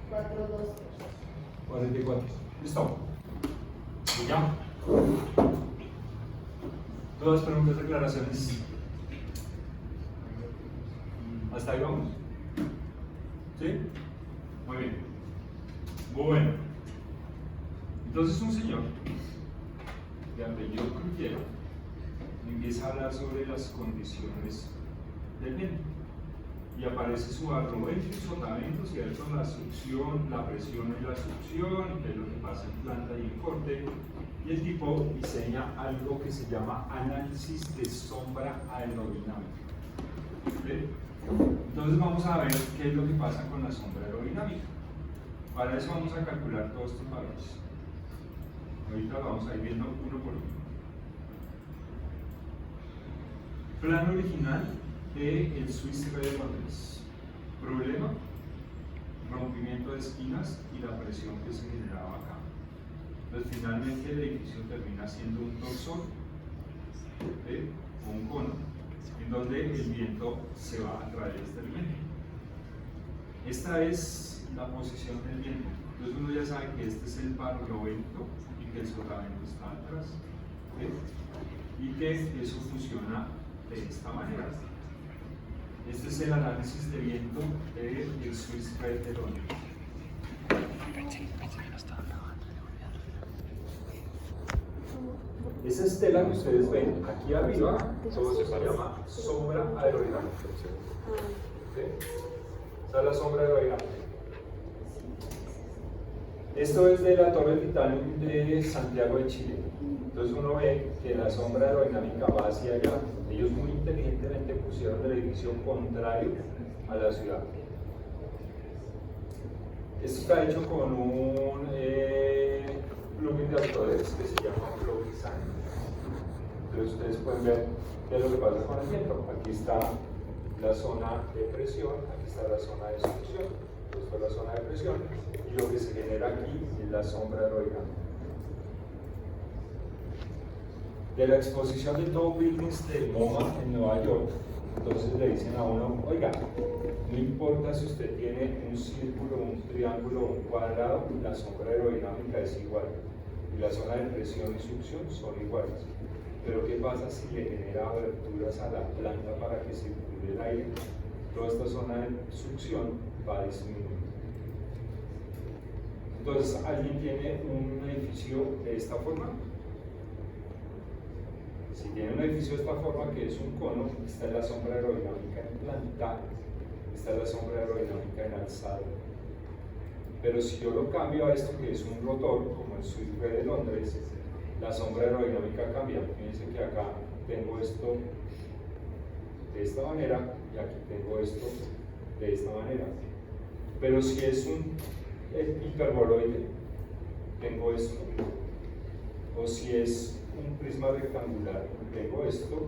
4, 2. 44. ¿Listo? ¿Y ya? ¿Dudas, preguntas, declaraciones? ¿Hasta ahí vamos? ¿Sí? Muy bien. Bueno. Entonces un señor de apellido Crullero empieza a hablar sobre las condiciones del viento. Y aparece su arrobento y sotavento, ¿cierto? La succión, la presión y la succión, que es lo que pasa en planta y en corte. Y el tipo diseña algo que se llama análisis de sombra aerodinámica. ¿Sí? Entonces vamos a ver qué es lo que pasa con la sombra aerodinámica. Para eso vamos a calcular todos estos valores. Ahorita vamos a ir viendo uno por uno. Plano original del Swiss Re de Londres. Problema: rompimiento de esquinas y la presión que se generaba acá. Entonces finalmente el edificio termina siendo un torsón o un cono, en donde el viento se va a traer este elemento. Esta es la posición del viento. Entonces uno ya sabe que este es el barlovento y que el sotavento está atrás. Y que eso funciona de esta manera. Este es el análisis de viento del Swiss Re de Londres. Esa estela que ustedes ven aquí arriba, todo eso se llama sombra aerodinámica. ¿Sí? Esa es la sombra aerodinámica. Esto es de la Torre Titanium de Santiago de Chile. Entonces uno ve que la sombra aerodinámica va hacia allá. Ellos muy inteligentemente pusieron el edificio contrario a la ciudad. Esto está hecho con un plugin de Autodesk que se llama Flow Design. Entonces ustedes pueden ver qué es lo que pasa con el viento. Aquí está la zona de presión, aquí está la zona de succión. Esto es la zona de presión y lo que se genera aquí es la sombra aerodinámica. De la exposición de Tall Buildings del MoMA en Nueva York, entonces le dicen a uno: oiga, no importa si usted tiene un círculo, un triángulo o un cuadrado, la sombra aerodinámica es igual y la zona de presión y succión son iguales. Pero ¿qué pasa si le genera aberturas a la planta para que circule el aire? Toda esta zona de succión va a disminuir. Entonces, ¿alguien tiene un edificio de esta forma? Si tiene un edificio de esta forma, que es un cono, esta es la sombra aerodinámica en planta, esta es la sombra aerodinámica en alzado. Pero si yo lo cambio a esto, que es un rotor, como el Swiss Re de Londres, la sombra aerodinámica cambia. Fíjense que acá tengo esto de esta manera y aquí tengo esto de esta manera. Pero si es un hiperboloide, tengo esto. O si es un prisma rectangular, tengo esto.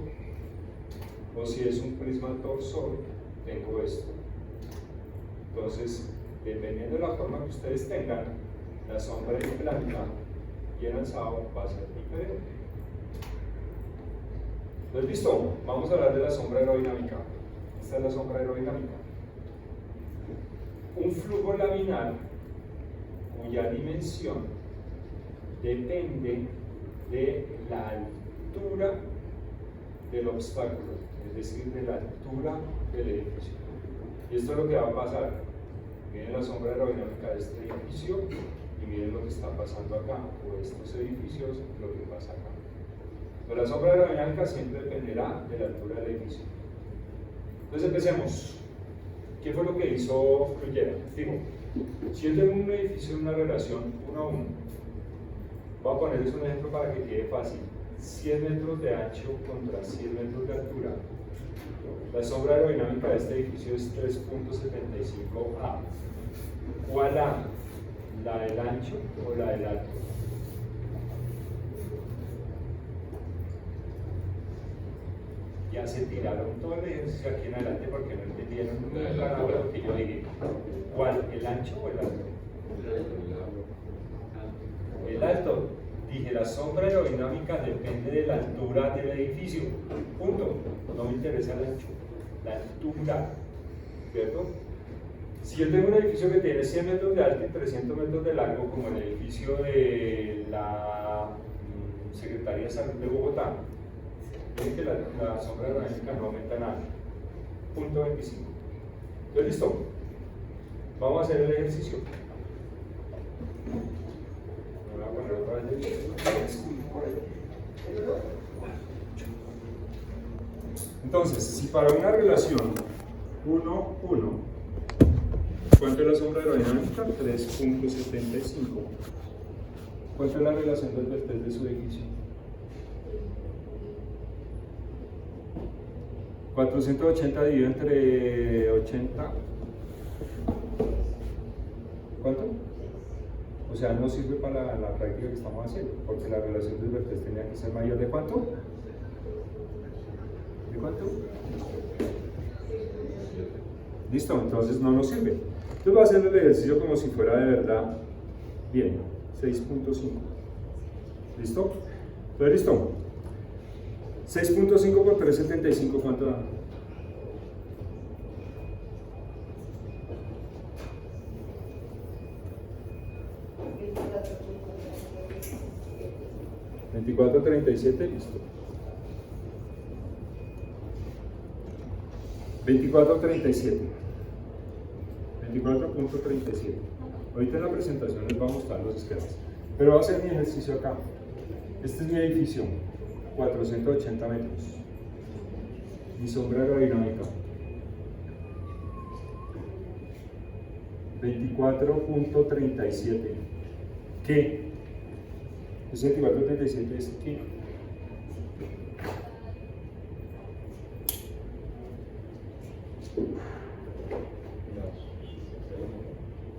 O si es un prisma torsor, tengo esto. Entonces, dependiendo de la forma que ustedes tengan, la sombra en planta y en alzado va a ser diferente. Entonces, listo, vamos a hablar de la sombra aerodinámica. Esta es la sombra aerodinámica. Un flujo laminar cuya dimensión depende de la altura del obstáculo, es decir, de la altura del edificio. Y esto es lo que va a pasar. Miren la sombra aerodinámica de este edificio y miren lo que está pasando acá, o estos edificios, lo que pasa acá. Pero la sombra aerodinámica siempre dependerá de la altura del edificio. Entonces empecemos. ¿Qué fue lo que hizo Crullero? Digo, si yo tengo un edificio en una relación 1 a 1, voy a ponerles un ejemplo para que quede fácil. 100 metros de ancho contra 100 metros de altura. La sombra aerodinámica de este edificio es 3.75 A. ¿Cuál A? ¿La del ancho o la del alto? Ya se tiraron todo el ejercicio aquí en adelante porque no entendieron muy claramente lo que yo dije. ¿Cuál? ¿El ancho o el alto? El alto. Dije, la sombra aerodinámica depende de la altura del edificio. Punto. No me interesa el ancho. La altura. ¿Cierto? Si yo tengo un edificio que tiene 100 metros de alto y 300 metros de largo, como el edificio de la Secretaría de Salud de Bogotá, ven que la sombra aerodinámica no aumenta nada. Punto 25. Entonces, listo. Vamos a hacer el ejercicio. Me voy a poner otra vez. Entonces, si para una relación 1, 1, ¿cuánto es la sombra aerodinámica? 3.75. ¿Cuánto es la relación del vector de su edificio? 480 dividido entre 80. ¿Cuánto? O sea, no sirve para la práctica que estamos haciendo, porque la relación del vector tenía que ser mayor de ¿cuánto? ¿De cuánto? Listo, entonces no nos sirve. Entonces voy a hacer el ejercicio como si fuera de verdad. Bien, 6.5. ¿Listo? Entonces, listo. 6.5 por 375, ¿cuánto da? $24.37, listo. 24.37. 24.37. Ahorita en la presentación les voy a mostrar los esquemas. Pero voy a hacer mi ejercicio acá. Este es mi edificio, 480 metros. Mi sombra aerodinámica, 24.37. ¿Qué? Ese 24.37 es ¿qué?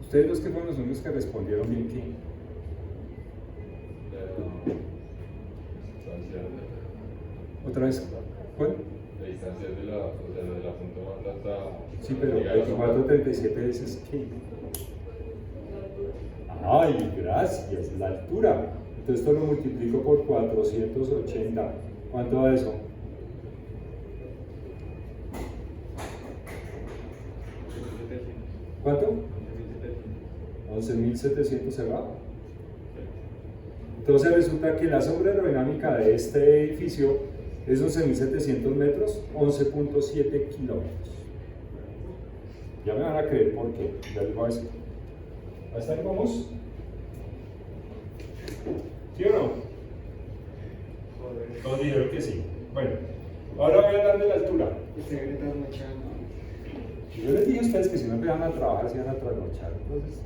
Ustedes los que fueron los que respondieron bien ¿qué? ¿Otra vez? ¿Cuál? La distancia de la punta más hasta... Sí, pero 24.37 es ¿qué? ¡Ay, gracias! La altura. Entonces esto lo multiplico por 480. ¿Cuánto da eso? ¿Cuánto? 11.700 cerrado. Entonces resulta que la sombra aerodinámica de este edificio es 11.700 metros, 11.7 kilómetros. Ya me van a creer por qué, ya les voy a decir. ¿Hasta ahí vamos? ¿Sí o no? Todos dijeron que sí. Bueno, ahora voy a darle la altura. Yo les dije a ustedes que si no empezaban a trabajar, se iban a trasnochar. Entonces,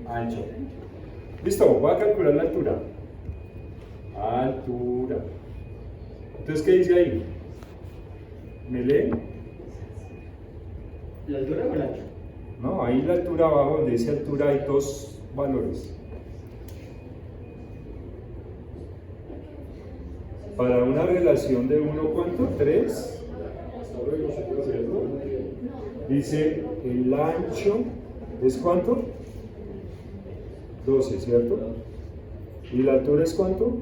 ancho. Listo, voy a calcular la altura. Altura. Entonces, ¿qué dice ahí? ¿Me leen? ¿La altura o el ancho? No, ahí la altura abajo, donde dice altura, hay dos valores. Para una relación de 1, ¿cuánto? 3. ¿Cierto? Dice el ancho es ¿cuánto? 12, ¿cierto? ¿Y la altura es cuánto?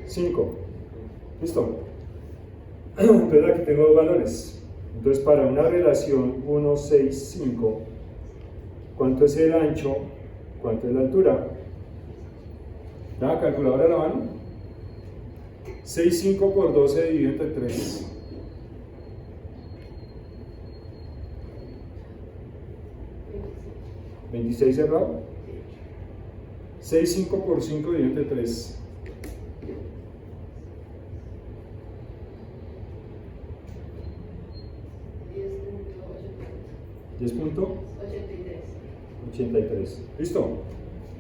5. ¿Listo? Entonces aquí tengo dos valores. Entonces para una relación 1, 6, 5, ¿cuánto es el ancho? ¿Cuánto es la altura? ¿La calculadora a la mano? 6, 5 por 12 dividido entre 3. ¿26 cerrado? 6, 5 por 5 dividido entre 3. $10.83. ¿Listo?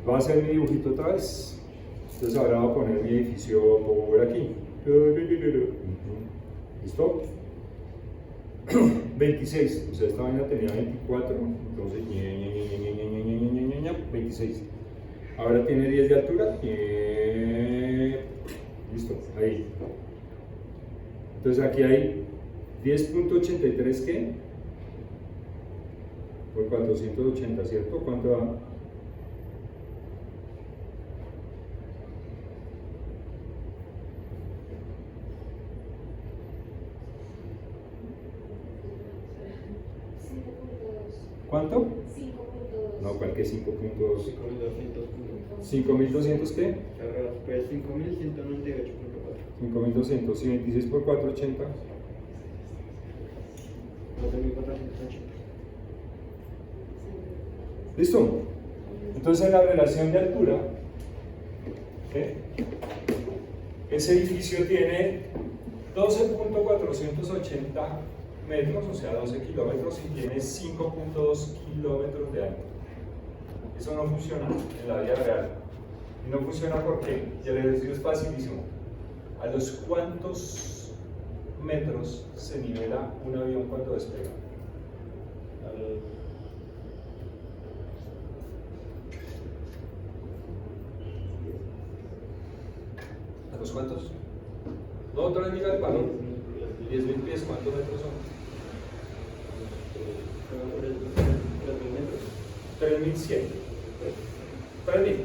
Voy a hacer mi dibujito otra vez. Entonces ahora voy a poner mi edificio por aquí. ¿Listo? 26. O sea, esta vaina tenía 24. Entonces, 26. Ahora tiene 10 de altura. Listo, ahí. Entonces aquí hay 10.83 ¿qué? Por 480, ¿cierto? ¿Cuánto da? ¿Cuánto? 5.2. No, ¿cuál que 5.2? 5.200 ¿5.200 qué? pues 5.198.4. 5.200. Si 26 por 4, 80. 12.480. ¿Listo? Entonces en la relación de altura, ¿qué? Ese edificio tiene 12.480 metros, o sea 12 kilómetros, y tiene 5.2 kilómetros de ancho. Eso no funciona en la vida real. Y no funciona porque, y el ejercicio es facilísimo. ¿A los cuántos metros se nivela un avión cuando despega? ¿A los cuántos? No, otra vez diga el valor. 10.000 pies, ¿cuántos metros son? 3.100. 3.000.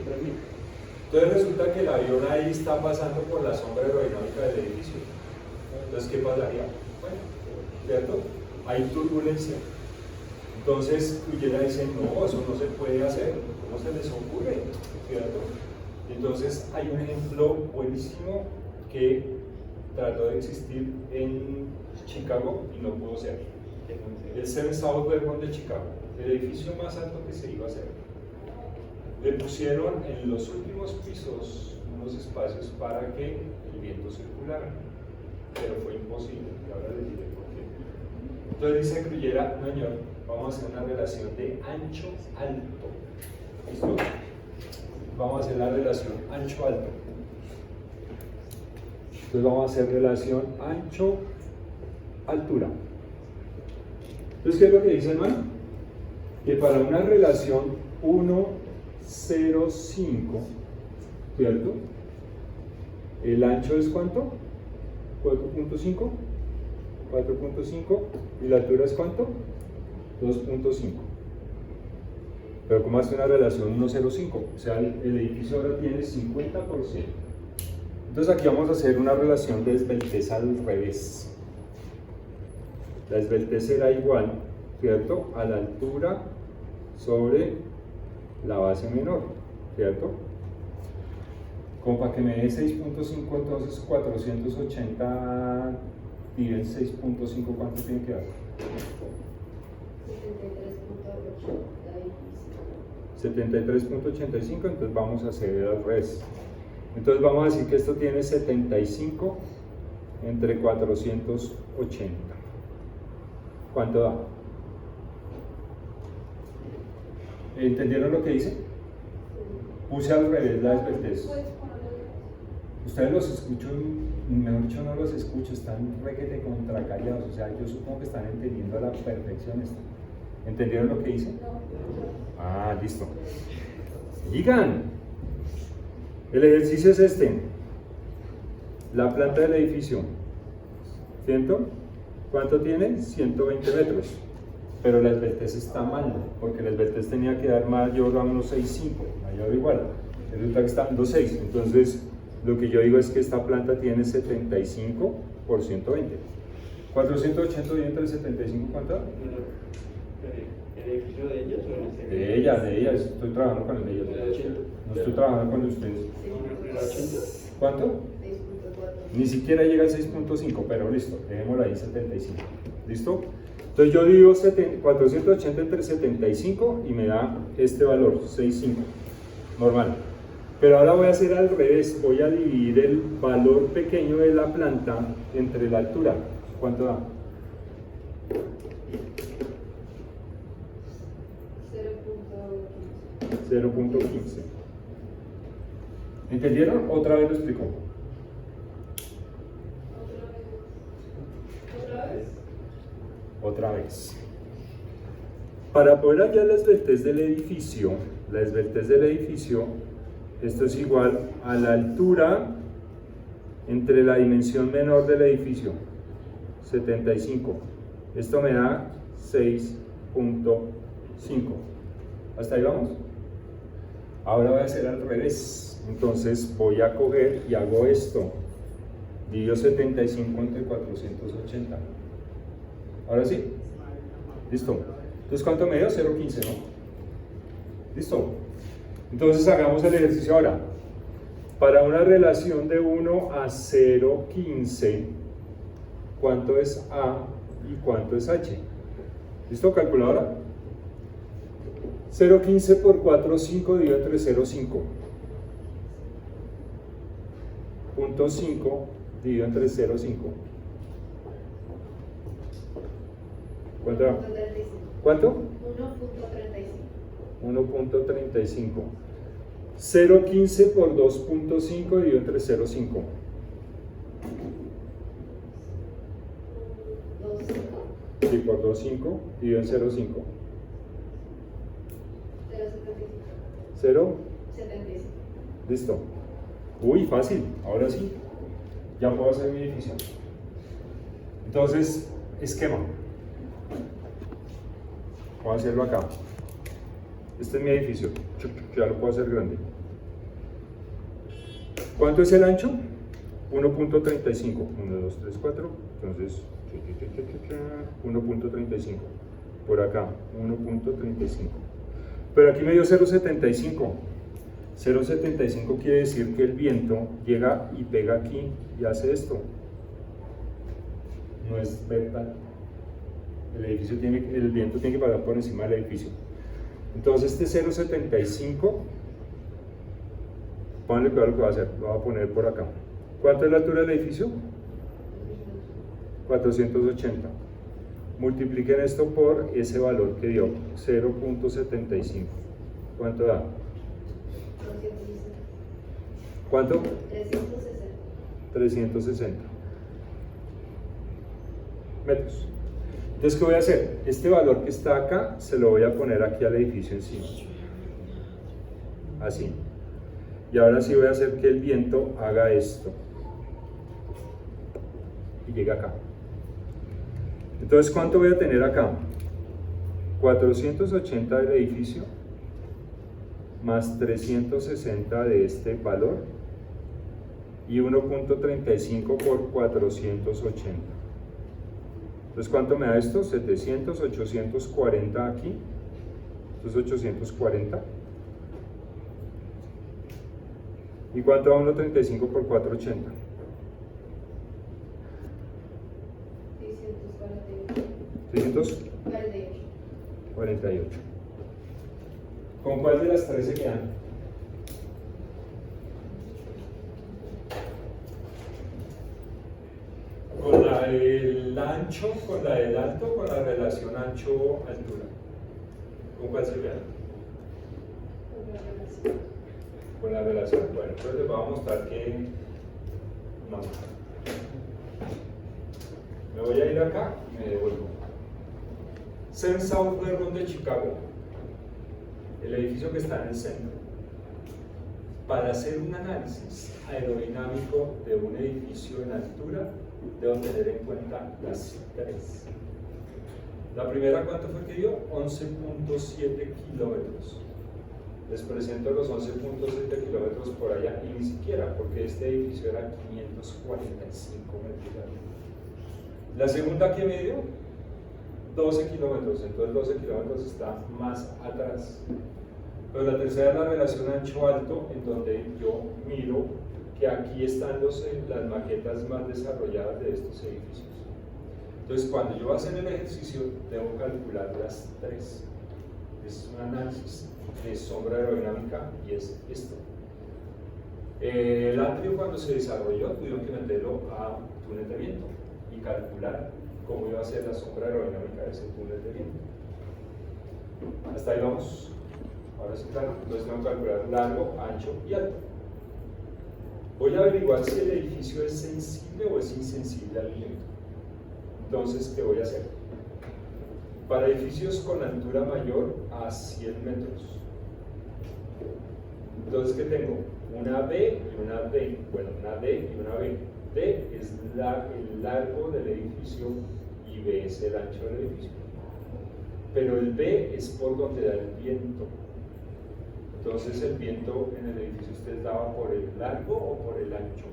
Entonces resulta que el avión ahí está pasando por la sombra aerodinámica del edificio. Entonces, ¿qué pasaría? Bueno, ¿cierto? Hay turbulencia. Entonces, Cuyela dice, no, eso no se puede hacer. ¿Cómo se les ocurre? ¿Cierto? Entonces, hay un ejemplo buenísimo que trató de existir en Chicago y no pudo ser. El Seven South Vermont de Chicago, el edificio más alto que se iba a hacer. Le pusieron en los últimos pisos unos espacios para que el viento circulara, pero fue imposible, y ahora les diré por qué. Entonces dice Cuyela, no señor, vamos a hacer una relación de ancho-alto. ¿Listo? Vamos a hacer la relación ancho-alto. Entonces vamos a hacer relación ancho-altura. Entonces, ¿qué es lo que dice el man? Que para una relación 1,05, ¿cierto? El ancho es ¿cuánto? 4.5. 4.5. ¿Y la altura es cuánto? 2.5. Pero ¿cómo hace una relación 1,05? O sea, el edificio ahora tiene 50%. Entonces aquí vamos a hacer una relación de esbeltez al revés. La esbeltez será igual, ¿cierto?, a la altura sobre la base menor, ¿cierto? Como para que me dé 6.5, entonces 480 dividido en 6.5, ¿cuánto tiene que dar? 73.85, entonces vamos a hacer al revés. Entonces vamos a decir que esto tiene 75 entre 480. ¿Cuánto da? ¿Entendieron lo que hice? Puse al revés la esbeltez. Ustedes los escucho, mejor dicho no los escucho, están requete contracallados, o sea, yo supongo que están entendiendo a la perfección esto. ¿Entendieron lo que hice? Ah, listo. Digan, el ejercicio es este. La planta del edificio, ¿cierto? ¿Cuánto tiene? 120 metros. Pero la esbeltez está mal, porque la esbeltez tenía que dar mayor a unos 6,5, mayor o igual. Resulta que está dando 6. Entonces, lo que yo digo es que esta planta tiene 75 por 120. 480 dividido entre 75, ¿cuánto da? ¿El edificio de ellos o el De ellas, estoy trabajando con el de ellas. No estoy trabajando con ustedes. ¿Cuánto? 6.4. Ni siquiera llega al 6.5, pero listo, dejémoslo ahí en 75. ¿Listo? Entonces yo divido 480 entre 75 y me da este valor, 6.5, normal. Pero ahora voy a hacer al revés, voy a dividir el valor pequeño de la planta entre la altura. ¿Cuánto da? 0.15. ¿Entendieron? Otra vez lo explico. Otra vez. Para poder hallar la esbeltez del edificio, esto es igual a la altura entre la dimensión menor del edificio, 75. Esto me da 6.5. ¿Hasta ahí vamos? Ahora voy a hacer al revés. Entonces voy a coger y hago esto. Divido 75 entre 480. Ahora sí. Listo. Entonces, ¿cuánto me dio? 0,15, ¿no? ¿Listo? Entonces, hagamos el ejercicio ahora. Para una relación de 1 a 0,15, ¿cuánto es A y cuánto es H? ¿Listo? Calculadora. 0,15 por 4,5 dividido entre 0,5. 0,5 dividido entre 0,5. ¿Cuánto da? 1.35. ¿Cuánto? 1.35. 1.35. 0,15 por 2.5 dividido entre 0,5. 2.5. Sí, por 2,5 dividido en 0,5. 0.75. 0. 75. Listo. Uy, fácil. Ahora sí. Ya puedo hacer mi edificio. Entonces, esquema. Voy a hacerlo acá. Este es mi edificio. Ya lo puedo hacer grande. ¿Cuánto es el ancho? 1.35. 1, 2, 3, 4. Entonces, 1.35. Por acá, 1.35. Pero aquí me dio 0.75. 0.75 quiere decir que el viento llega y pega aquí y hace esto. No es verdad. El viento tiene que pasar por encima del edificio. Entonces este 0.75, pónganle cuidado lo que va a hacer, lo voy a poner por acá. ¿Cuánto es la altura del edificio? 480. Multipliquen esto por ese valor que dio, 0.75. ¿Cuánto da? 260. ¿Cuánto? 360. 360 metros. Entonces, ¿qué voy a hacer? Este valor que está acá, se lo voy a poner aquí al edificio encima. Así. Y ahora sí voy a hacer que el viento haga esto. Y llegue acá. Entonces, ¿cuánto voy a tener acá? 480 del edificio, más 360 de este valor, y 1.35 por 480. Entonces, ¿cuánto me da esto? 700, 840 aquí. Esto es 840. ¿Y cuánto da 1.35 por 480? 648. 648. ¿Con cuál de las tres se quedan? ¿Con la del ancho, con la del alto, con la relación ancho-altura? ¿Con cuál se quedan? Con la relación. Bueno, entonces les voy a mostrar que no. Me voy a ir acá y me devuelvo. Sen South Bourbon de Chicago, el edificio que está en el centro. Para hacer un análisis aerodinámico de un edificio en altura, debo tener en cuenta las tres. La primera, ¿cuánto fue que dio? 11.7 kilómetros. Les presento los 11.7 kilómetros por allá, y ni siquiera, porque este edificio era 545 metros. La segunda que me dio, 12 kilómetros, entonces 12 kilómetros está más atrás. Pero la tercera es la relación ancho-alto, en donde yo miro que aquí están las maquetas más desarrolladas de estos edificios. Entonces, cuando yo voy a hacer el ejercicio, debo calcular las tres. Es un análisis de sombra aerodinámica y es esto. El atrio, cuando se desarrolló, tuvieron que meterlo a túnel de viento y calcular cómo iba a ser la sombra aerodinámica de ese túnel de viento. Hasta ahí vamos. Ahora sí, claro. Entonces tengo que calcular largo, ancho y alto. Voy a averiguar si el edificio es sensible o es insensible al viento. Entonces, ¿qué voy a hacer? Para edificios con altura mayor a 100 metros. Entonces, ¿qué tengo? Una B y una D. Bueno, una D y una B. D es el largo del edificio y B es el ancho del edificio. Pero el B es por donde da el viento. Entonces, ¿el viento en el edificio usted daba por el largo o por el ancho?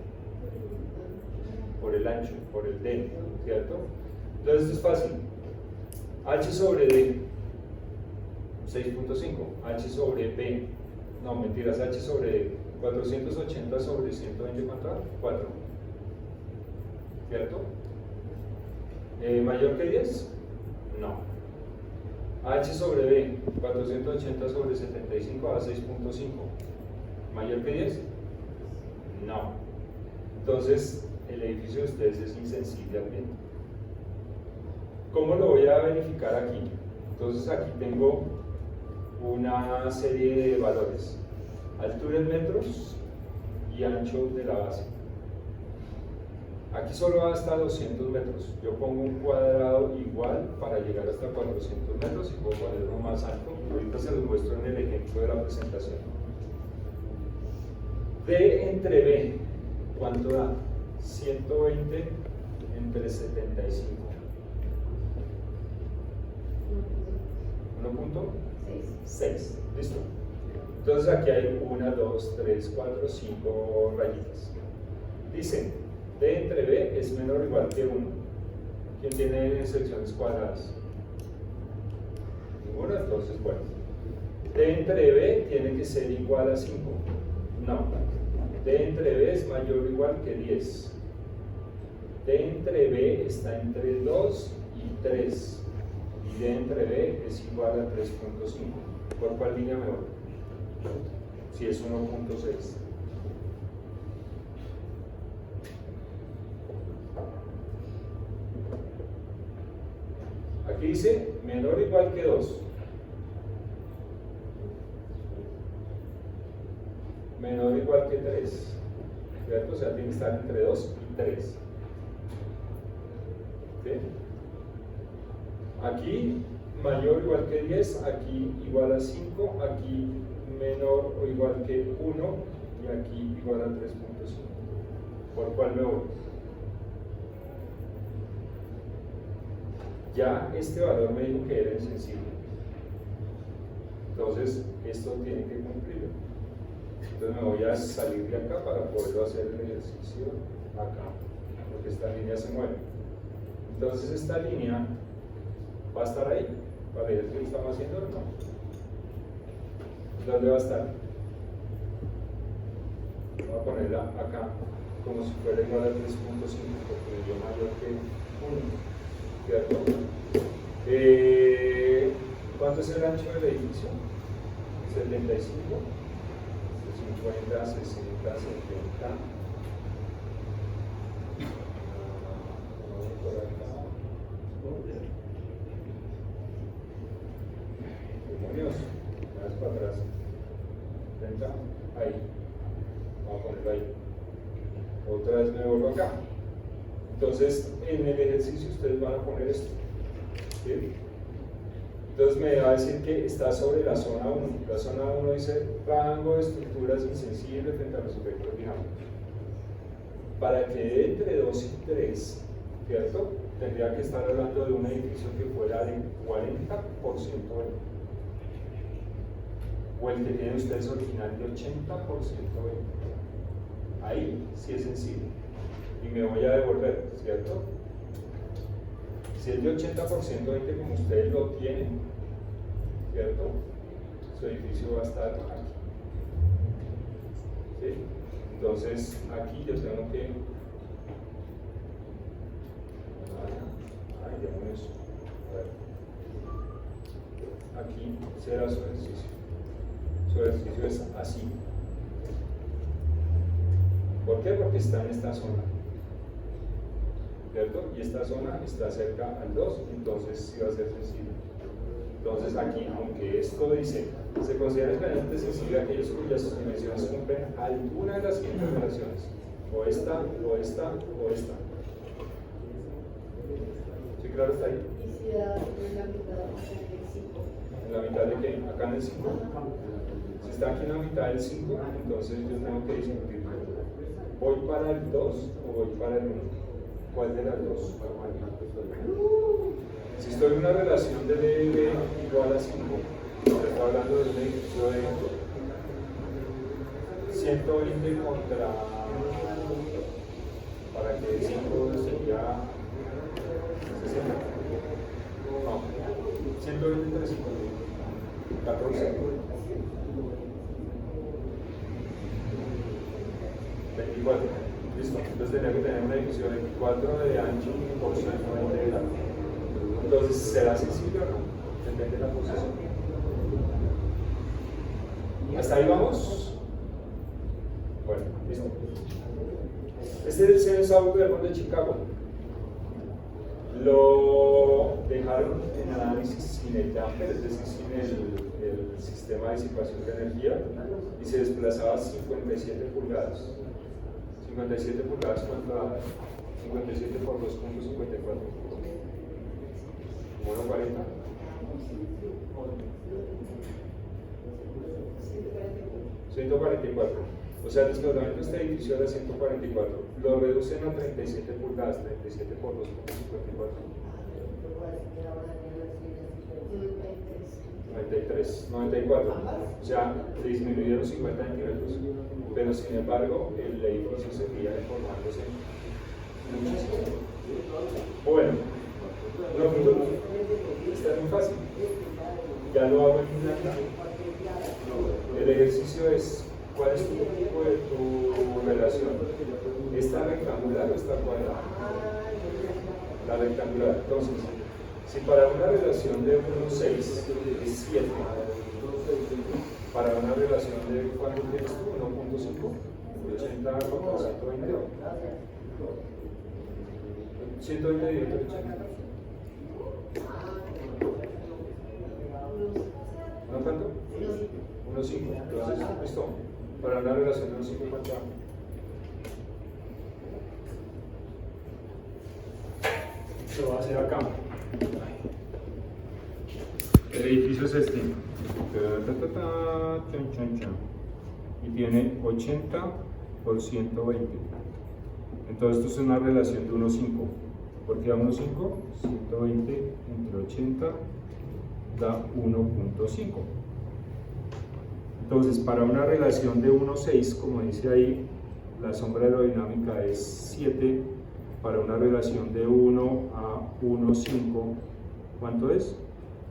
Por el ancho, por el D, ¿cierto? Entonces, esto es fácil. H sobre D. 6.5. H sobre B. No, mentiras, H sobre 480 sobre 120, ¿cuánto da? 4. ¿Cierto? ¿Mayor que 10? No. H sobre B, 480 sobre 75 da 6.5. ¿Mayor que 10? No. Entonces, el edificio de ustedes es insensible al viento. ¿Cómo lo voy a verificar aquí? Entonces, aquí tengo una serie de valores: altura en metros y ancho de la base. Aquí solo va hasta 200 metros. Yo pongo un cuadrado igual para llegar hasta 400 metros y puedo poner uno más alto. Ahorita se los muestro en el ejemplo de la presentación. D entre B, ¿cuánto da? 120 entre 75. 1.6. ¿Listo? Entonces aquí hay 1, 2, 3, 4, 5 rayitas. Dice, D entre B es menor o igual que 1. ¿Quién tiene secciones cuadradas? Ninguno, entonces bueno. D entre B tiene que ser igual a 5. No. D entre B es mayor o igual que 10. D entre B está entre 2 y 3. Y D entre B es igual a 3.5. ¿Por cuál línea me voy? Si es 1.6. Aquí dice menor o igual que 2. Menor o igual que 3. ¿Cierto? O sea, tiene que estar entre 2 y 3. ¿Sí? Aquí mayor o igual que 10, aquí igual a 5, aquí menor o igual que 1 y aquí igual a 3.5. ¿Por cuál me voy? Ya este valor me dijo que era insensible. Entonces, esto tiene que cumplirlo. Entonces me voy a salir de acá para poderlo hacer el ejercicio acá, porque esta línea se mueve. Entonces esta línea va a estar ahí, para ver qué estamos haciendo o no. ¿Dónde va a estar? Voy a ponerla acá, como si fuera igual a 3.5, porque yo mayor que 1. ¿Cierto? ¿Cuánto es el ancho del edificio? 75, 50, 60, 70. Por acá. Demonios, más para atrás. 30, ahí. Vamos a ponerlo ahí. Otra vez me vuelvo acá. Entonces, en el ejercicio ustedes van a poner esto. ¿Sí? Entonces me va a decir que está sobre la zona 1. La zona 1 dice rango de estructuras insensibles frente a los efectos dinámicos. Para que dé entre 2 y 3, ¿cierto? Tendría que estar hablando de un edificio que fuera de 40% o el que tienen ustedes original de 80%. Ahí sí es sensible. Y me voy a devolver, ¿cierto? Si es de 80% como ustedes lo tienen, ¿cierto? Su edificio va a estar aquí. ¿Sí? Entonces, aquí yo tengo que... Ay, demonios. Aquí será su ejercicio. Su ejercicio es así. ¿Por qué? Porque está en esta zona. ¿Cierto? Y esta zona está cerca al 2, entonces sí va a ser sensible. Entonces aquí, aunque esto dice, se considera especialmente sensible a aquellos cuyas dimensiones cumplen alguna de las siguientes relaciones, o esta, o esta, o esta. ¿Sí, claro, está ahí? Y si da en la mitad, o sea, en el 5. ¿En la mitad de qué? Acá en el 5. Si está aquí en la mitad del 5, entonces yo tengo que discutir. ¿Voy para el 2 o voy para el 1? ¿Cuál de las dos? Si estoy en una relación de B igual a 5, estoy hablando de un edificio de 120 contra, para que 5 sería 60. No, 120 entre 50. 14. 24. Listo. Entonces tenía que tener un edificio 24 de ancho por 120 de largo. Entonces, ¿será sencillo o no? Depende de la posición. ¿Hasta ahí vamos? Bueno, listo. Este es el Census del Mundo de Chicago. Lo dejaron en análisis sin el damper, es decir, sin el sistema de disipación de energía, y se desplazaba 57 pulgadas. 57 pulgadas, ¿cuánto da? 57 por 2.54. Bueno, 40. 144. O sea, el desplazamiento de este edificio era 144. Lo reducen a 37 pulgadas, 37 por 2.54. 93, 94. O sea, disminuyeron 50 centímetros. Pero sin embargo, el edificio seguía deformándose muchísimo. Bueno, lo que está muy fácil. Ya lo hago en planta. El ejercicio es: ¿cuál es tu relación? ¿Esta rectangular o esta cuadrada? La rectangular. Entonces, si para una relación de 1,6 es 7, para una relación de ¿cuánto tienes tú? 1.5, 80 contra 120. 120 dividido por 80. ¿No cuánto? 1.5. Entonces, listo. Para una relación de 1.5, ¿cuánto? Lo va a hacer acá. El edificio es este. Y tiene 80 por 120. Entonces esto es una relación de 1.5. ¿Por qué da 1.5? 120 entre 80 da 1.5. Entonces, para una relación de 1.6, como dice ahí, la sombra aerodinámica es 7. Para una relación de 1 a 1.5, ¿cuánto es?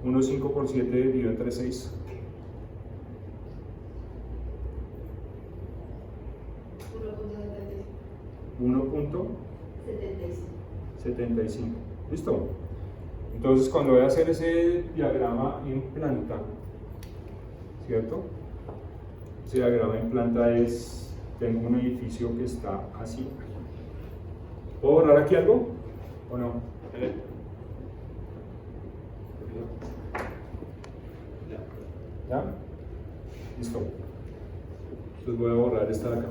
1.5 por 7 dividido entre 6. 1.75. ¿Listo? Entonces, cuando voy a hacer ese diagrama en planta, ¿cierto? Ese diagrama en planta es, tengo un edificio que está así. ¿Puedo borrar aquí algo? ¿O no? ¿Ya? Listo. Entonces voy a borrar esta de acá.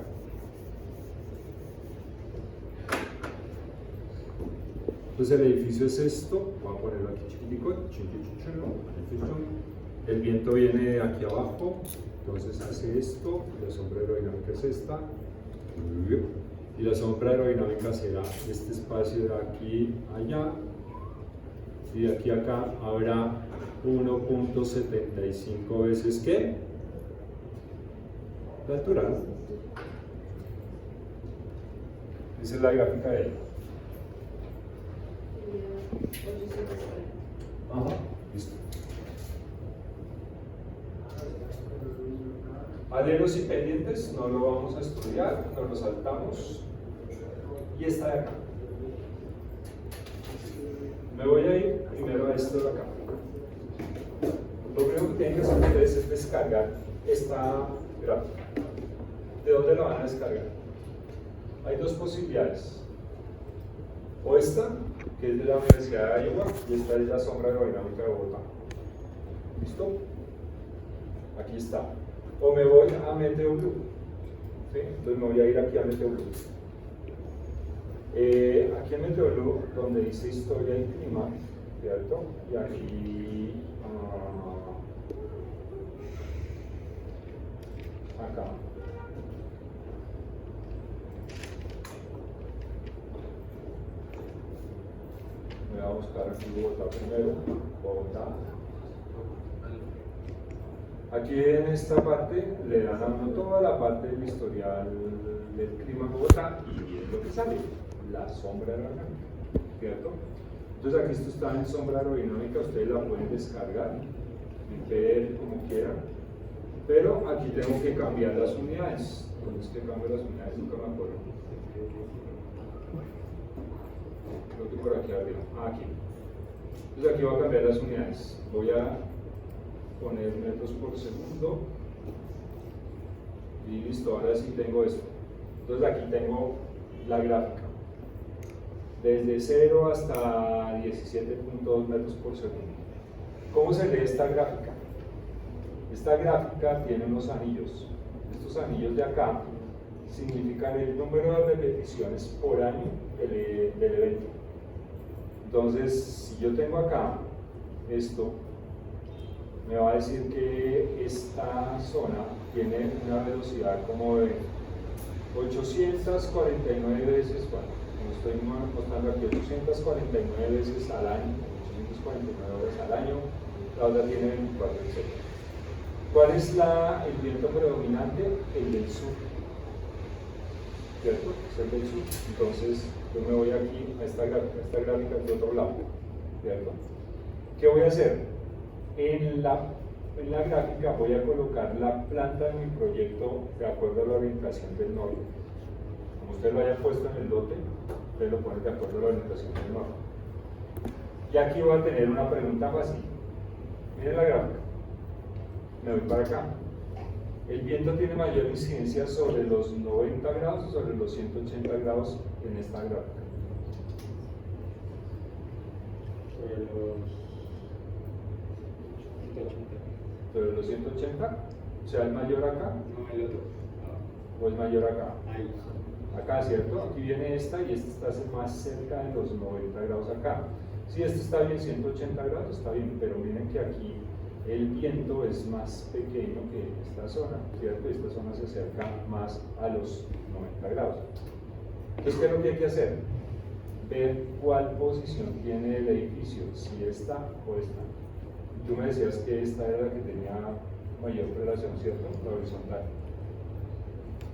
Entonces el edificio es esto. Voy a ponerlo aquí chiquitico. El viento viene de aquí abajo. Entonces hace esto. La sombra aerodinámica es esta. Y la sombra aerodinámica será este espacio de aquí a allá. Y de aquí a acá habrá 1.75 veces ¿qué? La altura, ¿no? Esa es la gráfica de él. Ajá, listo. Aleros y pendientes no lo vamos a estudiar, nos lo saltamos. Y esta de acá. Me voy a ir primero a esto de acá. Lo primero que tienen que hacer ustedes es descargar esta gráfica. ¿De dónde la van a descargar? Hay dos posibilidades. O esta, que es de la Universidad de Iowa, y esta es la sombra aerodinámica de Bogotá. ¿Listo? Aquí está. O me voy a MeteoBlue. ¿Sí? Entonces me voy a ir aquí a MeteoBlue. Aquí en MeteoBlue, donde dice historia y clima, ¿cierto? Y aquí, acá. Voy a buscar aquí Bogotá primero. Bogotá. Aquí en esta parte le dan a uno toda la parte del historial del clima en Bogotá y es lo que sale, la sombra aerodinámica, ¿cierto? Entonces aquí esto está en sombra aerodinámica, ustedes la pueden descargar en PL, como quieran, pero aquí tengo que cambiar las unidades. ¿Dónde es que cambio las unidades? Nunca me acuerdo. Creo que por aquí arriba. Aquí. Entonces aquí voy a cambiar las unidades. Voy a poner metros por segundo. Y listo, ahora sí tengo esto. Entonces aquí tengo la gráfica. Desde 0 hasta 17.2 metros por segundo. ¿Cómo se lee esta gráfica? Esta gráfica tiene unos anillos. Estos anillos de acá significan el número de repeticiones por año del evento. Entonces, si yo tengo acá esto, me va a decir que esta zona tiene una velocidad como de 849 veces, bueno, como estoy mostrando aquí, 849 veces al año, 849 veces al año, la otra tiene 24, etc. ¿Cuál es el viento predominante? El del sur, ¿cierto? Es el del sur. Entonces, yo me voy aquí a esta gráfica de otro lado, ¿cierto? ¿Qué voy a hacer? En la gráfica voy a colocar la planta de mi proyecto de acuerdo a la orientación del norte. Como usted lo haya puesto en el lote, usted lo pone de acuerdo a la orientación del norte. Y aquí voy a tener una pregunta fácil. Miren la gráfica. Me voy para acá. ¿El viento tiene mayor incidencia sobre los 90 grados o sobre los 180 grados en esta gráfica? Sobre los 180. ¿Sobre los 180? O sea, ¿es mayor acá No, el otro. o es mayor acá? Ahí. Acá, ¿cierto? Aquí viene esta y esta está más cerca de los 90 grados acá. Si esto está bien, 180 grados está bien, pero miren que aquí el viento es más pequeño que esta zona, ¿cierto? Esta zona se acerca más a los 90 grados. Entonces, ¿qué es lo que hay que hacer? Ver cuál posición tiene el edificio, si esta o esta. Tú me decías que esta era la que tenía mayor relación, ¿cierto? La horizontal.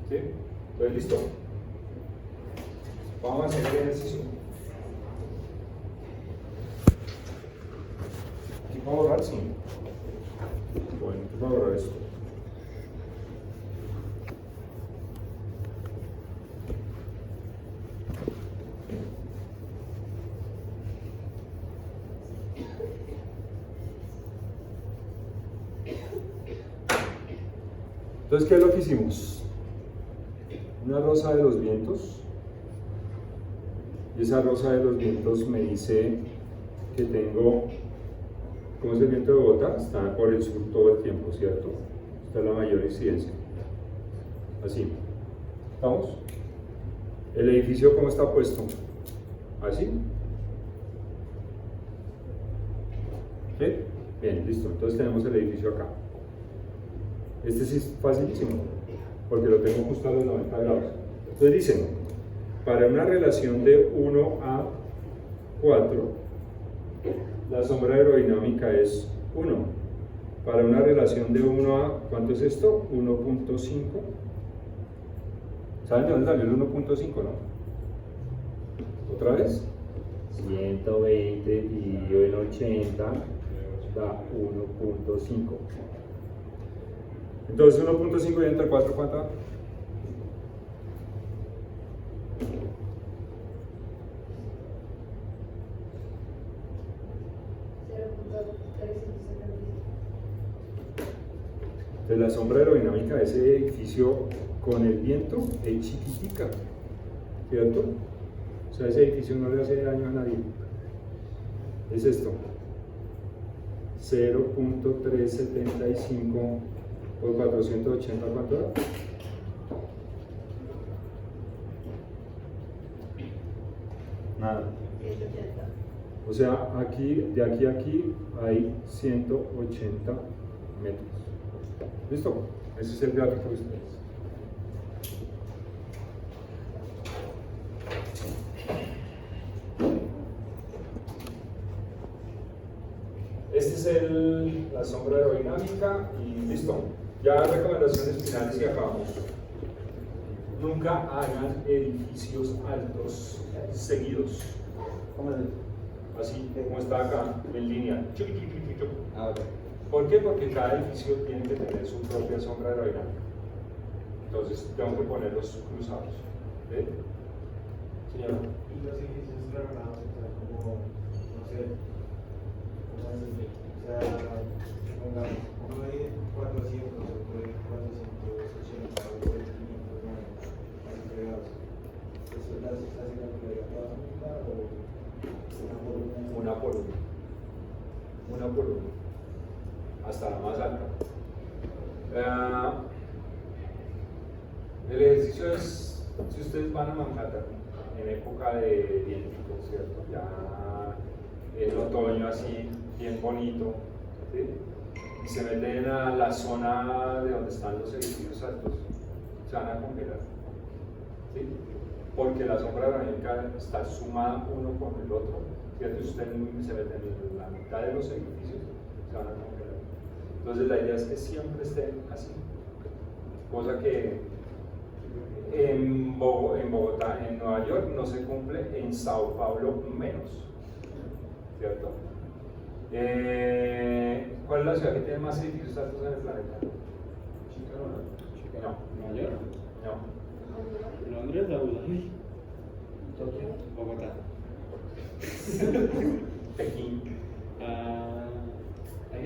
¿Sí? Entonces, listo. Vamos a hacer el ejercicio. ¿Aquí puedo borrar? Sí. Bueno, voy a borrar esto. Entonces, ¿qué es lo que hicimos? Una rosa de los vientos. Y esa rosa de los vientos me dice que tengo, ¿cómo es el viento de Bogotá? Está por el sur todo el tiempo, ¿cierto? Esta es la mayor incidencia. Así. ¿Vamos? ¿El edificio cómo está puesto? ¿Así? ¿Sí? Bien, listo. Entonces tenemos el edificio acá. Este sí es facilísimo, porque lo tengo justo a los 90 grados. Entonces dicen, para una relación de 1 a 4, la sombra aerodinámica es 1. Para una relación de 1 a, ¿cuánto es esto? 1.5. ¿Saben de dónde salió el 1.5, no? ¿Otra vez? 120 dividido en 80 da 1.5. Entonces 1.5 y entre 4, ¿cuánto da? 0.375. De la sombra aerodinámica de ese edificio con el viento es chiquitica, ¿cierto? O sea, ese edificio no le hace daño a nadie. Es esto. 0.375 por 480, ¿cuánto da? Nada. 180. O sea, aquí, de aquí a aquí hay 180 metros. ¿Listo? Ese es el gráfico de ustedes. Este es la sombra aerodinámica y listo. Ya recomendaciones finales y acabamos. Nunca hagan edificios altos seguidos. ¿Cómo es? Así como está acá, en línea. Ah, ok. ¿Por qué? Porque cada edificio tiene que tener su propia sombra aerodinámica. Entonces tengo que ponerlos cruzados. ¿Sí? Señora. Y los edificios programados, o sea, como, no sé, ¿cómo decirlo? O sea, pongamos, uno de 400, otro de 480, otro de 590, así pegados. ¿Eso las hace calcular toda junta o una por una? Una por una. Una por una. Hasta la más alta. El ejercicio es, si ustedes van a Manhattan en época de viento, ¿cierto? Ya en otoño así, bien bonito, ¿sí? Y se meten a la zona de donde están los edificios altos, se van a congelar, ¿sí? Porque la sombra aerodinámica está sumada uno con el otro, ¿cierto? Si ustedes se meten en la mitad de los edificios, se van a congelar. Entonces la idea es que siempre estén así, cosa que en Bogotá, en Nueva York no se cumple, en Sao Paulo menos, ¿cierto? ¿Cuál es la ciudad que tiene más edificios altos en el planeta? Chicago. No, Nueva York, no. Londres, Abu Dhabi, Tokio. Bogotá. Pekín.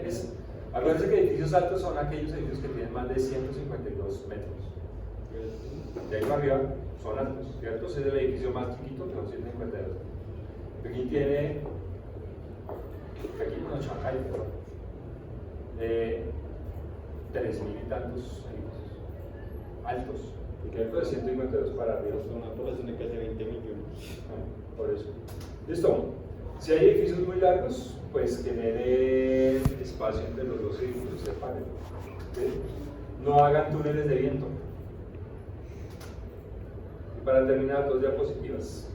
Es- Acuérdense que edificios altos son aquellos edificios que tienen más de 152 metros. De ahí para arriba son altos, ¿cierto? Ese es el edificio más chiquito, que son 152. Pekín tiene. Pekín no, Shanghai, perdón. 3.000 y tantos edificios altos, ¿cierto? De 152 para arriba. es una población de casi 20 millones. Por eso. Listo. Si hay edificios muy largos, pues genere espacio entre los dos edificios, separen. ¿Sí? No hagan túneles de viento. Y para terminar, 2 diapositivas.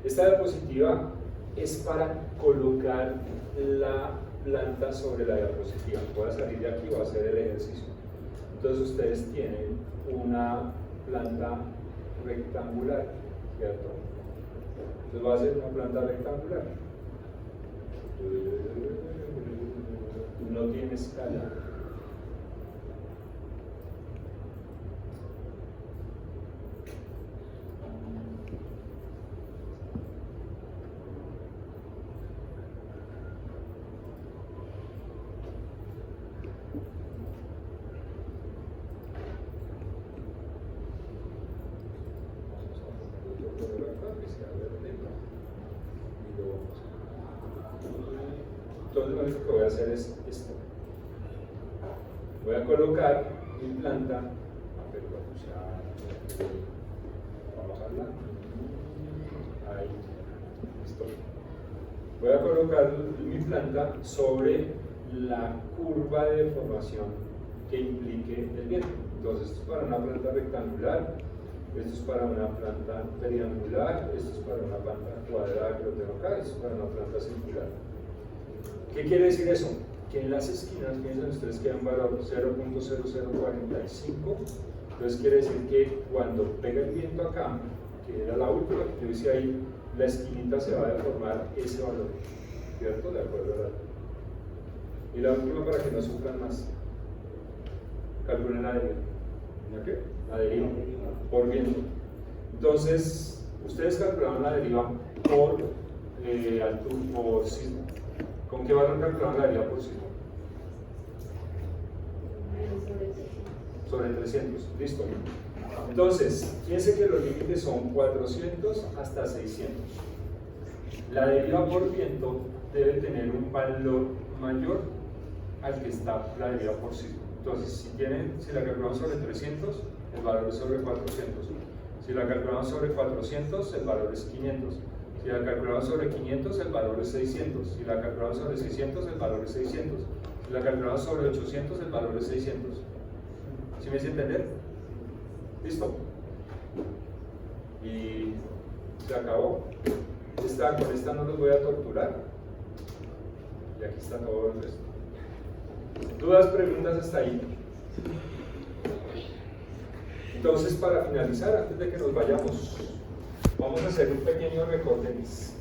Esta diapositiva es para colocar la planta sobre la diapositiva. Voy a salir de aquí y voy a hacer el ejercicio. Entonces ustedes tienen una planta rectangular, ¿cierto? Entonces va a ser una planta rectangular. No tiene escala. Entonces lo único que voy a hacer es esto. Voy a colocar mi planta, vamos a hablar. Ahí, listo. Voy a colocar mi planta sobre la curva de deformación que implique el viento. Entonces esto es para una planta rectangular, esto es para una planta triangular, esto es para una planta cuadrada que lo tengo acá, esto es para una planta circular. ¿Qué quiere decir eso? Que en las esquinas, piensen ustedes que hay un valor 0.0045, entonces quiere decir que cuando pega el viento acá, que era la última que yo hice ahí, la esquinita se va a deformar ese valor, ¿cierto? De acuerdo a la... Y la última para que no sufran más. Calculen la deriva. ¿Ya qué? La deriva por viento. Entonces, ustedes calcularon la deriva por por sismo. ¿Con qué valor calcularon la deriva por sismo? Sobre 300. Listo. Entonces, fíjense que los límites son 400 hasta 600. La deriva por viento debe tener un valor mayor al que está la deriva por sismo. Entonces, si la calculamos sobre 300, el valor es sobre 400. Si la calculamos sobre 400, el valor es 500. Si la calculamos sobre 500, el valor es 600. Si la calculamos sobre 600, el valor es 600. Si la calculamos sobre 800, el valor es 600. ¿Sí me hice entender? ¿Listo? Y se acabó. Con esta no los voy a torturar. Y aquí está todo el resto. ¿Dudas, preguntas hasta ahí? Entonces, para finalizar, antes de que nos vayamos, vamos a hacer un pequeño recorderis.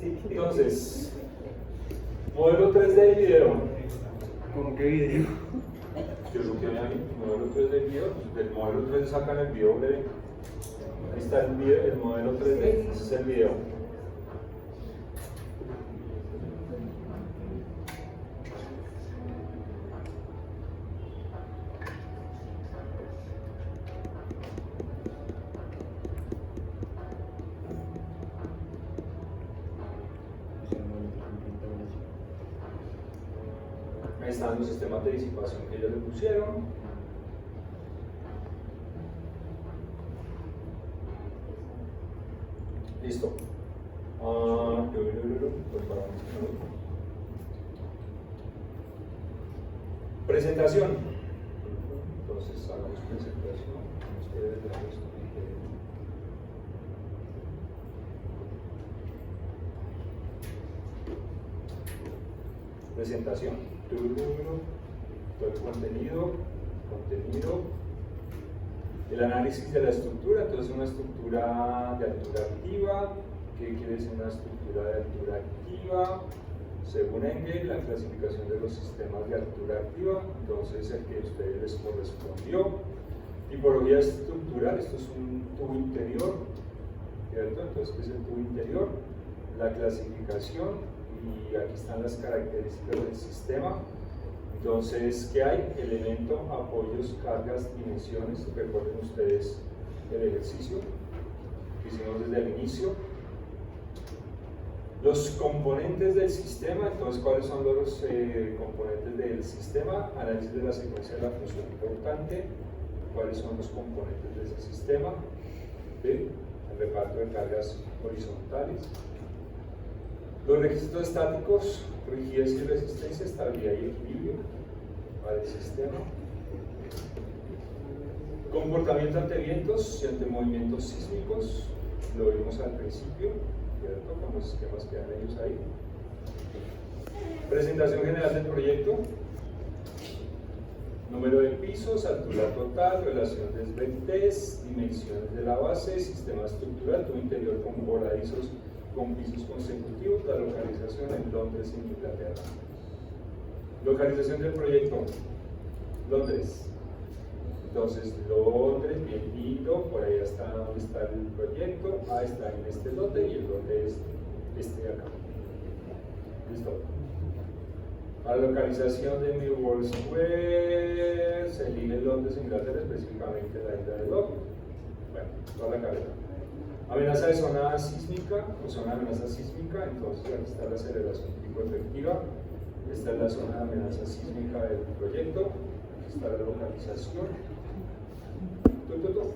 Entonces, modelo 3D de video. ¿Cómo que video? Yo lo que había visto, modelo 3D de video, del modelo 3D sacan el video breve. Ahí está el, video, el modelo 3D, ese es el video. Ahí están los sistemas de disipación que ellos le pusieron. Listo. Presentación. Entonces hagamos presentación. Ustedes vean esto. Presentación. Todo el contenido. El análisis de la estructura. Entonces una estructura de altura activa. ¿Qué quiere decir una estructura de altura activa? Según Engel, la clasificación de los sistemas de altura activa. Entonces el que a ustedes les correspondió. Tipología estructural. Esto es un tubo interior, ¿cierto? Entonces, ¿qué es el tubo interior? La clasificación. Y aquí están las características del sistema. Entonces, ¿qué hay? Elemento, apoyos, cargas, dimensiones. Recuerden ustedes el ejercicio que hicimos desde el inicio. Los componentes del sistema. Entonces, ¿cuáles son los componentes del sistema? Análisis de la secuencia de la función importante. ¿Cuáles son los componentes de ese sistema? ¿Sí? El reparto de cargas horizontales. Los requisitos estáticos, rigidez y resistencia, estabilidad y equilibrio para el sistema. Comportamiento ante vientos y ante movimientos sísmicos, lo vimos al principio, ¿cierto? Con los esquemas que dan ellos ahí. Presentación general del proyecto. Número de pisos, altura total, relación de esbeltez, dimensiones de la base, sistema estructural, tubo interior con voladizos con pisos consecutivos, la localización en Londres, Inglaterra. Localización del proyecto, Londres. Entonces, Londres, bien lindo, por ahí está donde está el proyecto, está en este lote y el lote es este de acá. Listo. La localización de Mirror Square, se elige Londres, Inglaterra, específicamente la isla de Londres. Bueno, toda la carrera. Amenaza de zona sísmica o zona de amenaza sísmica, entonces aquí está la aceleración pico efectiva, esta es la zona de amenaza sísmica del proyecto, aquí está la localización,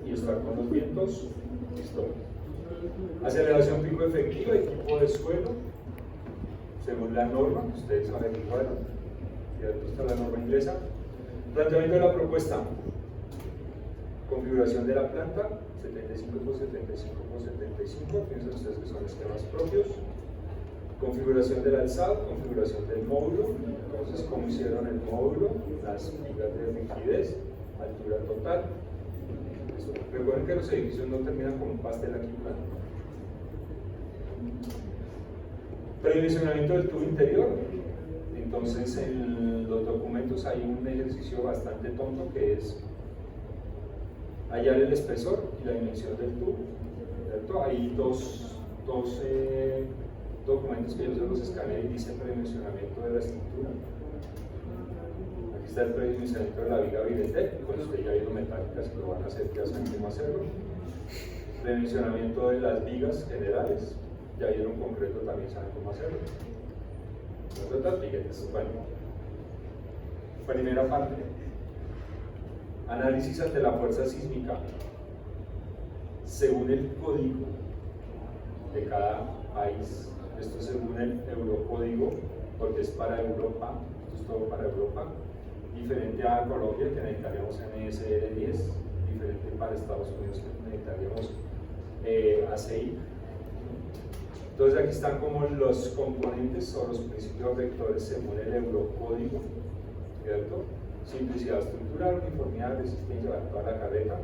y está con los vientos, listo. Aceleración pico efectiva y tipo de suelo, según la norma, ustedes averiguaron, ¿cierto? Está la norma inglesa. Planteamiento de la propuesta. Configuración de la planta, 75 por 75 por 75, piensen ustedes que son esquemas propios. Configuración del alzado, configuración del módulo, entonces cómo hicieron el módulo, las vigas de rigidez, altura total. Eso. Recuerden que los edificios no terminan con un pastel aquí plano. Predimensionamiento del tubo interior, entonces en los documentos hay un ejercicio bastante tonto que es hallar el espesor y la dimensión del tubo, ¿cierto? Hay dos documentos que yo se los escaneé y dice predimensionamiento de la estructura. Aquí está el predimensionamiento de la viga Viretel, con usted ya vieron metálicas y lo van a hacer, ya saben cómo hacerlo. Predimensionamiento de las vigas generales, ya vieron concreto, también saben cómo hacerlo. Otras vigas, bueno. Primera parte. Análisis ante la fuerza sísmica. Según el código de cada país, esto es según el eurocódigo, porque es para Europa, esto es todo para Europa, diferente a Colombia que necesitaríamos NSR 10, diferente para Estados Unidos que necesitaríamos ACI. Entonces aquí están como los componentes o los principios vectores según el eurocódigo, ¿cierto? Simplicidad estructural, uniformidad, resistencia, toda la carreta.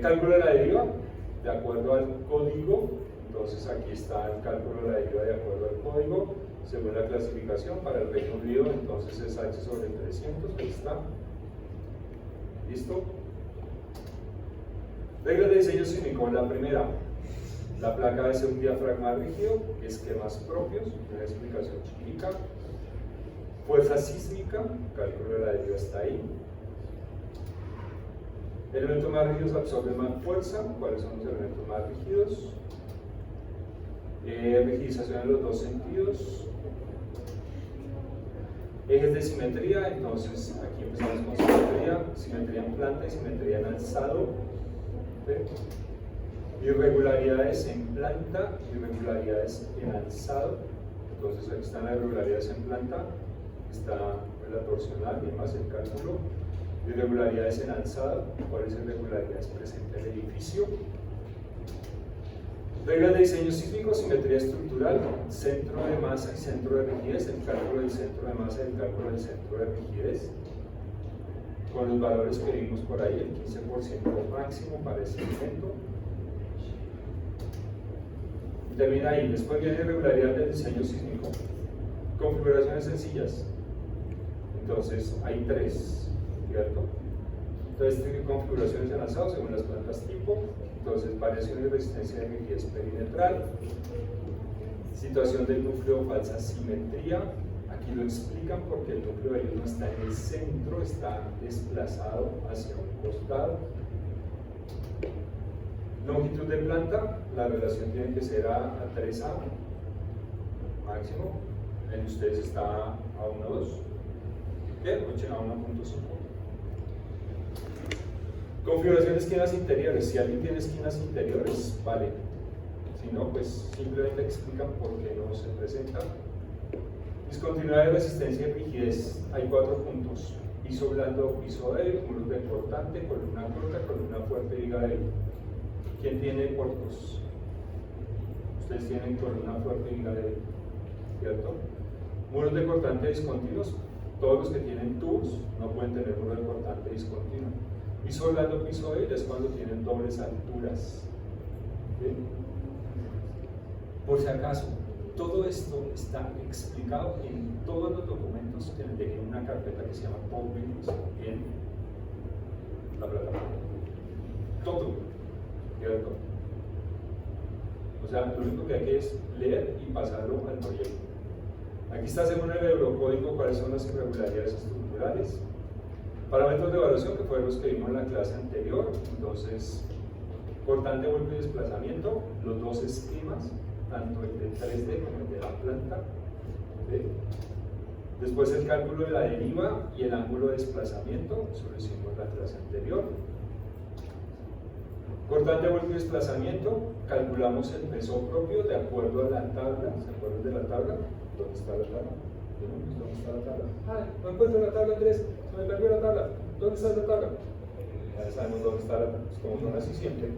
Cálculo de la deriva, de acuerdo al código Entonces aquí está el cálculo de la deriva de acuerdo al código, según la clasificación. Para el Reino Unido entonces es H sobre 300, ahí está. ¿Listo? Reglas de diseño sísmico. La primera, la placa debe ser un diafragma rígido, esquemas propios, una explicación chiquitica. Fuerza sísmica, cálculo de la deriva está ahí. Elementos más rígidos absorben más fuerza. ¿Cuáles son los elementos más rígidos? Rigidización en los dos sentidos. Ejes de simetría, entonces aquí empezamos con simetría, simetría en planta y simetría en alzado. ¿Sí? Irregularidades en planta, irregularidades en alzado. Entonces aquí están las irregularidades en planta, está la torsional y demás, el cálculo. Irregularidades en alzado, ¿cuáles irregularidades presenta el edificio? Reglas de diseño sísmico, simetría estructural, centro de masa y centro de rigidez, el cálculo del centro de masa y el cálculo del centro de rigidez, con los valores que vimos por ahí, el 15% máximo para ese evento. Termina ahí. Después viene irregularidad del diseño sísmico, configuraciones sencillas. Entonces hay tres, ¿cierto? Entonces tiene configuraciones en alzado según las plantas tipo. Entonces, variación y resistencia de rigidez perimetral, situación del núcleo, falsa simetría. Aquí lo explican porque el núcleo de ellos no está en el centro, está desplazado hacia un costado. Longitud de planta, la relación tiene que ser a 3A máximo. El de ustedes está a 1,2. ¿Qué? A 1,5. Configuración de esquinas interiores. Si alguien tiene esquinas interiores, vale. Si no, pues simplemente explican por qué no se presenta. Discontinuidad de resistencia y rigidez. Hay 4 puntos. Piso blando, piso débil, muros de cortante, columna corta, columna fuerte y viga débil. ¿Quién tiene cortos? Ustedes tienen columna fuerte y viga débil, ¿cierto? Muros de cortante discontinuos. Todos los que tienen tubos no pueden tener muro de cortante discontinuo. Piso blando, piso débil es cuando tienen dobles alturas. ¿Sí? Por si acaso, todo esto está explicado en todos los documentos que les dejé en una carpeta que se llama PowerPoint en la plataforma. Todo, ¿cierto? O sea, lo único que hay que es leer y pasarlo al proyecto. Aquí está según el Eurocódigo cuáles son las irregularidades estructurales. Parámetros de evaluación que fueron los que vimos en la clase anterior. Entonces, cortante, golpe y desplazamiento, los dos esquemas, tanto el de 3D como el de la planta. ¿Sí? Después el cálculo de la deriva y el ángulo de desplazamiento, eso lo hicimos en la clase anterior. Cortante, golpe y desplazamiento, calculamos el peso propio de acuerdo a la tabla. ¿Se acuerdan de la tabla? ¿Dónde está la tabla? ¿Dónde está la tabla? Ah, no encuentro la tabla 3, se me perdió la tabla. ¿Dónde está la tabla? Ya sabemos dónde está la tabla, como son así siempre,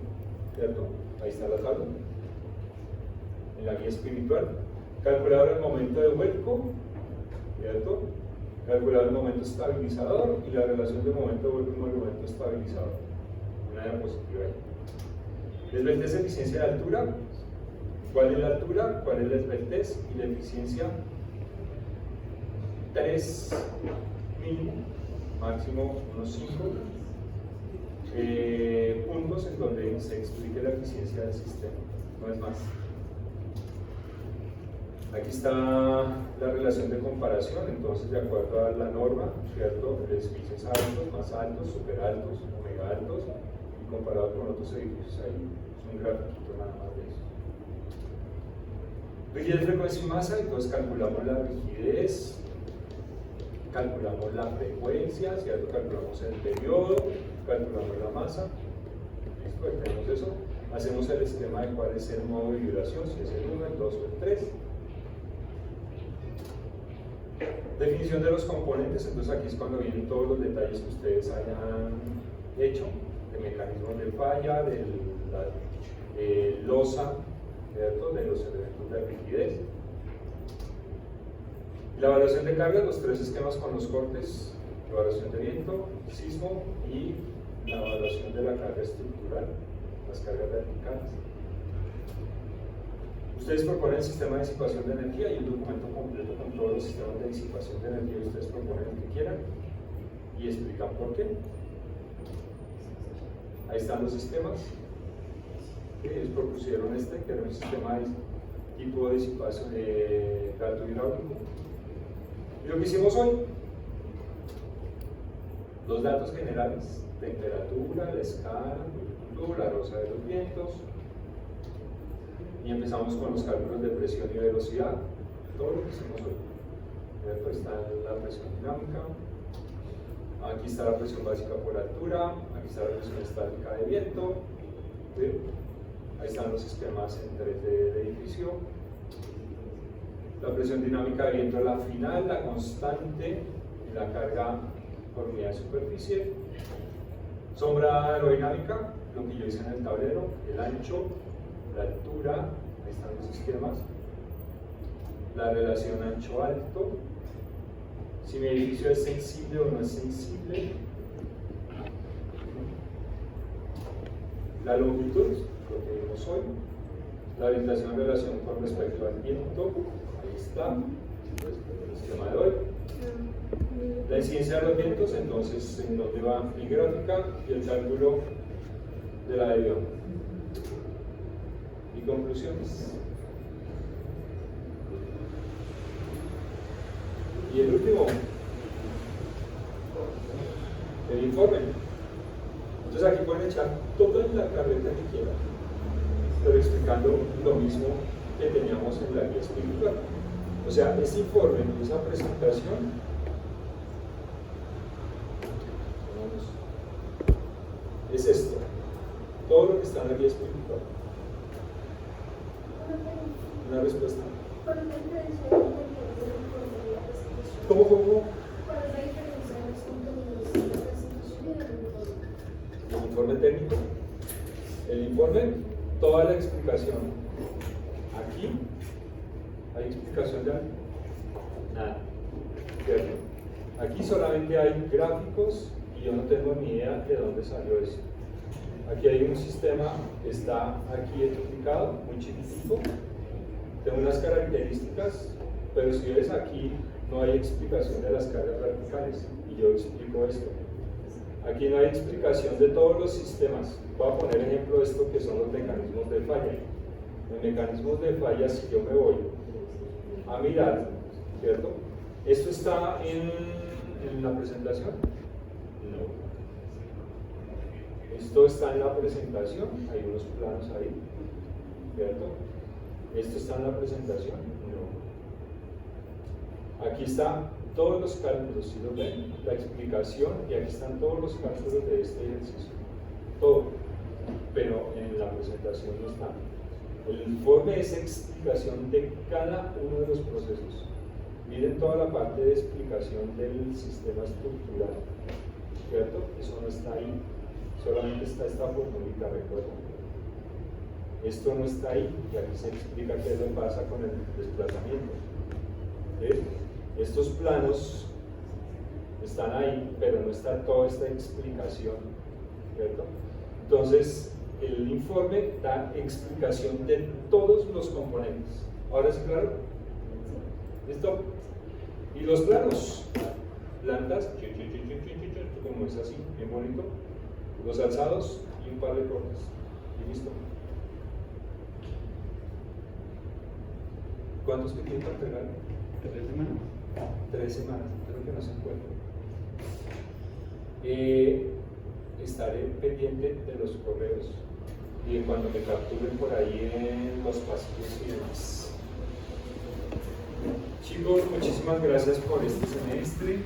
¿cierto? Ahí está la tabla. En la guía espiritual. Calculador el momento de vuelco, ¿cierto? Calculador el momento estabilizador y la relación del momento de vuelco con el momento estabilizador. Una diapositiva ahí. Esbeltez, eficiencia de altura. ¿Cuál es la altura? ¿Cuál es la esbeltez? Y la eficiencia 3 mínimo, máximo unos 5 puntos en donde se explique la eficiencia del sistema, no es más. Aquí está la relación de comparación, entonces de acuerdo a la norma, ¿cierto? Edificios altos, más altos, super altos, mega altos, y comparado con otros edificios, ahí es un grafiquito nada más de eso. Rigidez, frecuencia y masa, entonces calculamos la rigidez, calculamos la frecuencia, ¿cierto? Calculamos el periodo, calculamos la masa. Listo, ahí tenemos eso. Hacemos el esquema de cuál es el modo de vibración, si es el 1, el 2 o el 3. Definición de los componentes, entonces aquí es cuando vienen todos los detalles que ustedes hayan hecho, de mecanismos de falla, de la losa, ¿cierto? De los elementos de rigidez. La evaluación de cargas, los 3 esquemas con los cortes, evaluación de viento, sismo y la evaluación de la carga estructural, las cargas verticales. Ustedes proponen el sistema de disipación de energía y un documento completo con todos los sistemas de disipación de energía. Ustedes proponen el que quieran y explican por qué. Ahí están los sistemas. Sí, ellos propusieron este, que era un sistema de tipo de disipación de gato hidráulico. Y lo que hicimos hoy, los datos generales, temperatura, la escala, la rosa de los vientos, y empezamos con los cálculos de presión y velocidad, todo lo que hicimos hoy. Después está la presión dinámica, aquí está la presión básica por altura, aquí está la presión estática de viento, ¿sí? Ahí están los esquemas en 3D de edificio, la presión dinámica de viento, la final, la constante y la carga por unidad de superficie, sombra aerodinámica, lo que yo hice en el tablero, el ancho, la altura, ahí están los esquemas, la relación ancho-alto, si mi edificio es sensible o no es sensible, la longitud, lo que vimos hoy, la orientación en relación con respecto al viento, ahí está, el esquema de hoy, la incidencia de los vientos, entonces en donde va mi gráfica y el cálculo de la deviación. Y conclusiones. Y el último, el informe. Entonces aquí pueden echar toda la carreta que quieran, pero explicando lo mismo que teníamos en la guía espiritual. O sea, este informe, esa presentación, es esto, todo lo que está en la guía espiritual. Una respuesta. ¿Cuál es la diferencia entre el informe y la presentación? ¿Cómo? ¿Cuál es la diferencia en los contenidos de la presentación y del informe? El informe técnico, el informe, toda la explicación. Aquí hay explicación de algo. Nada. ¿Cierto? Aquí solamente hay gráficos y yo no tengo ni idea de dónde salió eso. Aquí hay un sistema que está aquí explicado, muy chiquitito, de unas características, pero si ves aquí no hay explicación de las cargas verticales y yo explico esto. Aquí no hay explicación de todos los sistemas. Voy a poner ejemplo de esto que son los mecanismos de falla. Los mecanismos de falla, si yo me voy a mirar, ¿cierto? ¿Esto está en la presentación? No. Esto está en la presentación, hay unos planos ahí, ¿cierto? ¿Esto está en la presentación? No. Aquí están todos los cálculos, si lo ven, la explicación, y aquí están todos los cálculos de este ejercicio. Todo. Pero en la presentación no está. El informe es explicación de cada uno de los procesos. Miren toda la parte de explicación del sistema estructural, ¿cierto? Eso no está ahí. Solamente está esta formulita, recuerden. Esto no está ahí, y aquí se explica qué es lo que pasa con el desplazamiento. ¿Sí? Estos planos están ahí, pero no está toda esta explicación, ¿cierto? Entonces, el informe da explicación de todos los componentes. ¿Ahora sí, claro? ¿Listo? Y los planos, plantas, como es así, bien bonito, los alzados y un par de cortes. Y listo. ¿Cuántos que tienen para entregar? 3 semanas. 3 semanas, creo que no se encuentran. Estaré pendiente de los correos y de cuando me capturen por ahí en los pasillos y demás. Chicos, muchísimas gracias por este semestre.